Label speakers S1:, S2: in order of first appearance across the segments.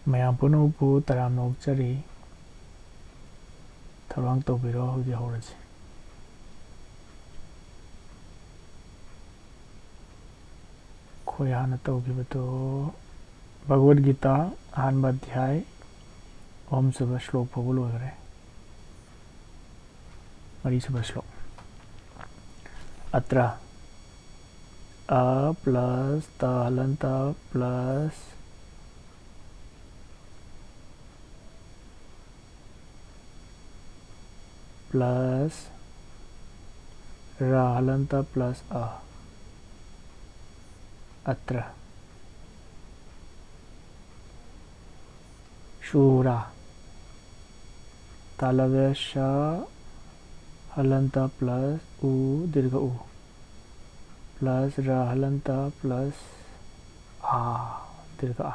S1: ꯃꯌꯥꯝ ꯄꯨꯝꯅꯃꯛꯄꯨ ꯇꯔꯥꯝꯅ ꯑꯣꯛꯆꯔꯤ ꯊꯧꯔꯥꯡ ꯇꯧꯕꯤꯔꯣ ꯍꯧꯖꯤꯛ ꯍꯧꯔꯁꯤ ꯑꯩꯈꯣꯏ ꯍꯥꯟꯅ ꯇꯧꯈꯤꯕꯗꯣ ꯚꯒꯋꯗꯒꯤꯇꯥ ꯑꯍꯥꯟꯕ ꯑꯙ꯭ꯌꯥꯏ ꯑꯍꯨꯝꯁꯨꯕ ꯁ꯭ꯂꯣꯛ ꯐꯥꯎꯕ ꯂꯣꯏꯈ꯭ꯔꯦ ꯃꯔꯤꯁꯨꯕ ꯁ꯭ꯂꯣꯛ अत्र अ प्लस त हलन्त प्लस प्लस र हलन्त प्लस अ अत्र शूरा तालव्य श हलन्त प्लस उ दीर्घ उ प्लस र हलन्त प्लस आ दीर्घ आ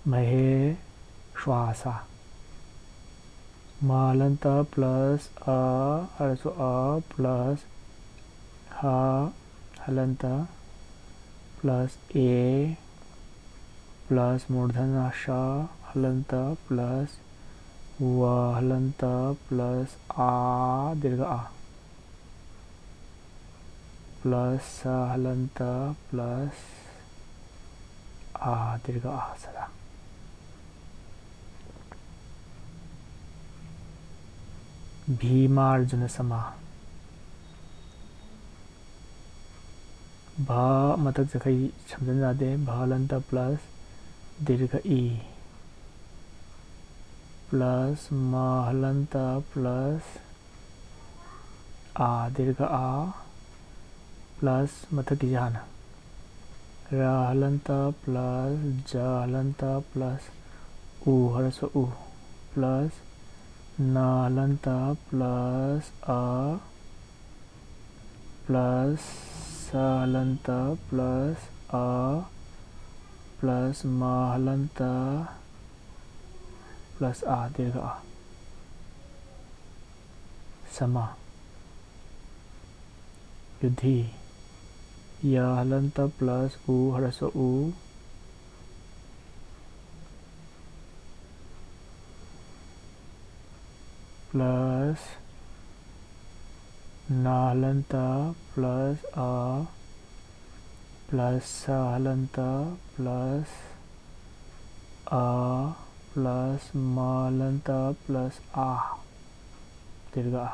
S1: महे श्वासा म हलन्त प्लस अ हरसु अ प्लस ह हलन्त प्लस ए प्लस मूर्धन्य श हलन्त प्लस व हलन्त प्लस आ दीर्घ आ प्लस स हलन्त प्लस आ दीर्घ आ सदा भीमार्जुन समा भ मथक जखई समझन जाते भ हलन्त प्लस दीर्घ ई प्लस म हलन्त प्लस आ दीर्घ आ प्लस मथक की जाना र हलन्त प्लस ज हलन्त प्लस उ हरस उ प्लस न हलन्त प्लस अ प्लस स हलन्त प्लस अ प्लस म हलन्त प्लस आ दीर्घ आ समा युद्धि य हलन्त प्लस उ हरस उ प्लस न हलन्त प्लस अ प्लस स हलन्त प्लस अ प्लस म हलन्त प्लस आ दीर्घ आ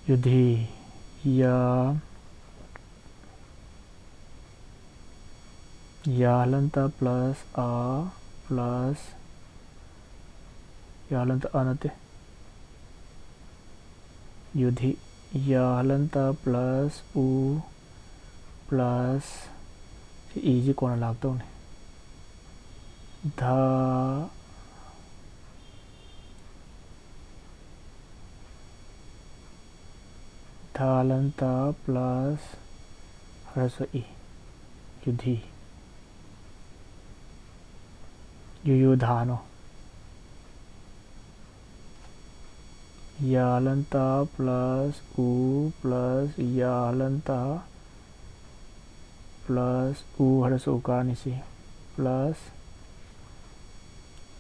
S1: युद्धि य हलन्त प्लस अ प्लस य हलन्त अनते युद्धि य हलन्त प्लस उ प्लस ई जी कोण लागतोने ध हलन्त प्लस हरस ई युद्धि युयुधानो य हलन्त प्लस उ प्लस य हलन्त प्लस उ हरस उकार निसी प्लस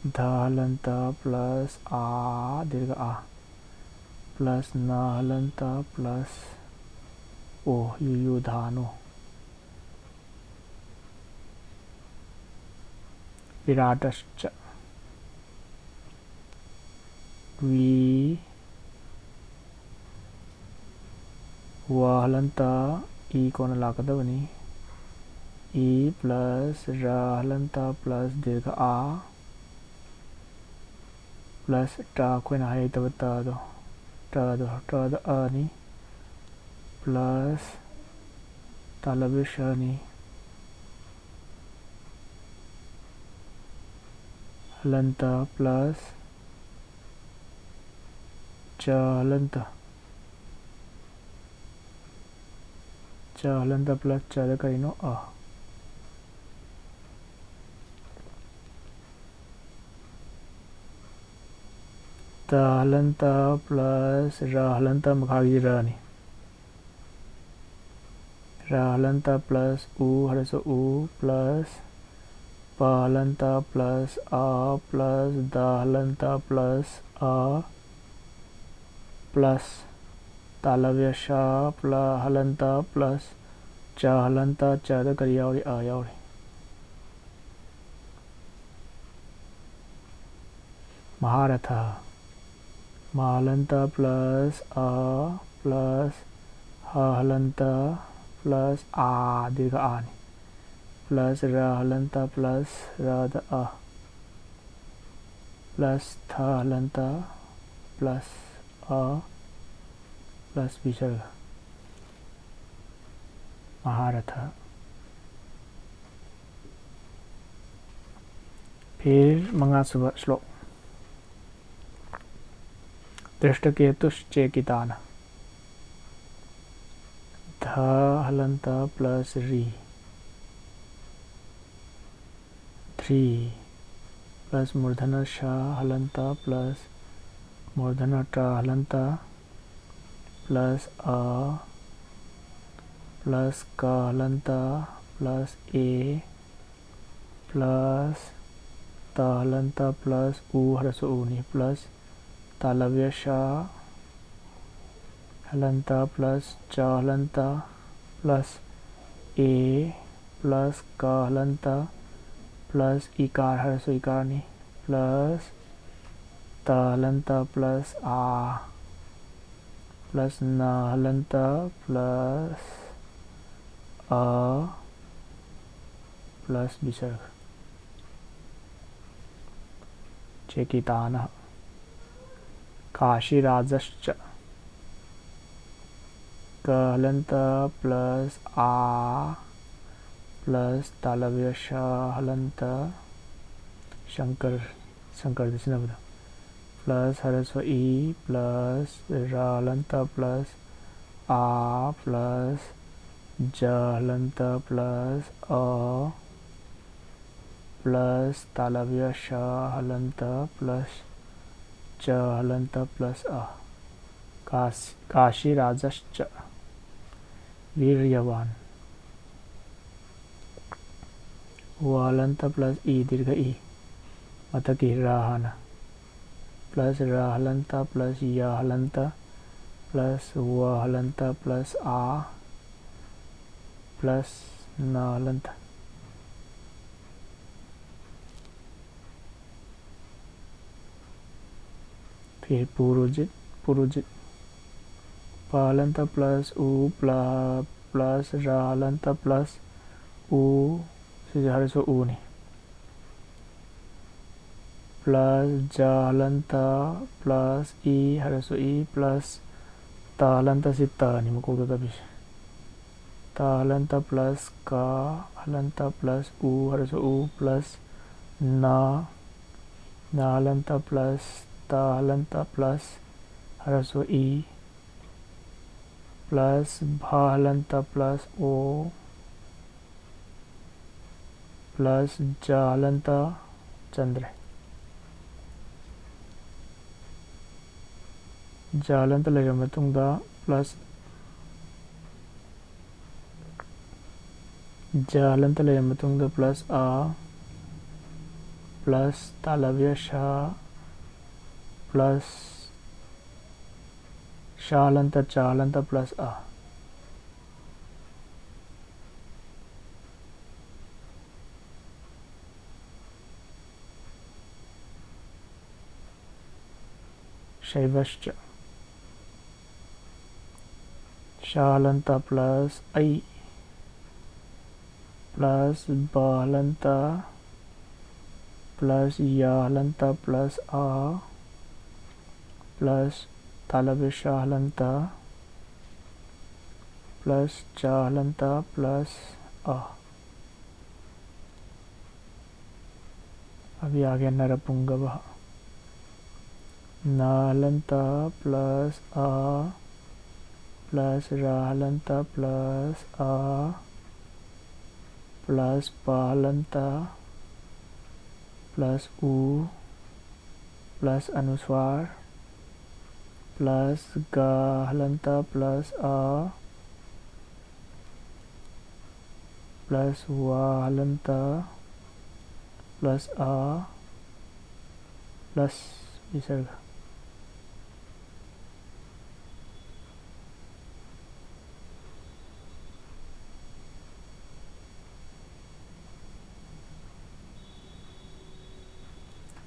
S1: ध हलन्त प्लस आ दीर्घ आ प्लस न हलन्त प्लस ओ युयुधानो विराटश्च वी व हलन्त ई कोण लागदवनी ई प्लस र हलन्त प्लस दीर्घ आ प्लस ट अखोइना हाइतब टद अनि प्लस तालव्य शनि हलन्त प्लस च हलन्त प्लस च करिनो अ ता हलंता प्लस रा हलंता मखागी रानी रा हलंता प्लस ऊ हरसो ऊ प्लस पा हलंता प्लस आ प्लस दा हलंता प्लस आ प्लस तालव्य शा प्ला हलंता प्लस चा हलंता चा दा कर यावरी आ यावरी महारथा महालंता प्लस आ प्लस हा हलंता प्लस आ दीर्घ आनी प्लस रा हलंता प्लस रा द आ प्लस था हलंता प्लस आ प्लस विसर्ग महारथा। फिर मंगासुबह श्लोक दृष्टकेतुश्चेकितान ध हलंता प्लस री 3 प्लस मूर्धन शा हलंता प्लस मूर्धन टा हलंता प्लस आ प्लस का हलंता प्लस ए प्लस ता हलंता प्लस ऊ हरसो ऊनी प्लस तालव्य शा हलंता प्लस चा हलंता प्लस ए प्लस का हलंता प्लस इकार हरसो इकारनी प्लस ता हलंता प्लस आ प्लस ना हलंता प्लस आ प्लस विसर्ग चेकितानः काशीराजश्च क हलंता प्लस आ प्लस तालव्य शा हलंता शंकर शंकर दिसनबद प्लस हरस्व ई प्लस रा हलंता प्लस आ प्लस ज हलंता प्लस अ प्लस तालव्य शा हलंता प्लस च हलंता प्लस आ काशीराजश्च वीर्यवान व हलंता प्लस ई दीर्घ ई मतकी राहन प्लस रा हलंता प्लस या हलंता प्लस व हलंता प्लस आ प्लस न हलंता फिर पुरुजित पालंता प्लस ऊ प्लस रा हलंता प्लस ऊ सीधे हरसो ऊ नहीं प्लस जा हलंता प्लस ई हरसो ई प्लस ता हलंता से ता नहीं मुको तो तभी ता हलंता प्लस का हलंता प्लस ऊ हरसो ऊ प्लस ना हलंता प्लस ता हलंता प्लस हरसो ई प्लस भा हलंता प्लस ओ प्लस जा हलंता चंद्र जा हलंता लेगा मतुंगा प्लस जा हलंता लेगा मतुंगा प्लस आ प्लस तालव्य शा प्लस शालंता चालंता प्लस आ शैवश्च शालंता प्लस ऐ प्लस बालंता प्लस यालंता प्लस आ प्लस तालव्य शालंता प्लस चालंता प्लस आ। अभी आ गया नरपुंगवः नालंता प्लस आ प्लस रालंता प्लस आ प्लस पालंता प्लस ऊ प्लस अनुस्वार plus ga halanta plus a plus wa halanta plus a plus visarga.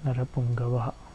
S1: Narapunggavaha.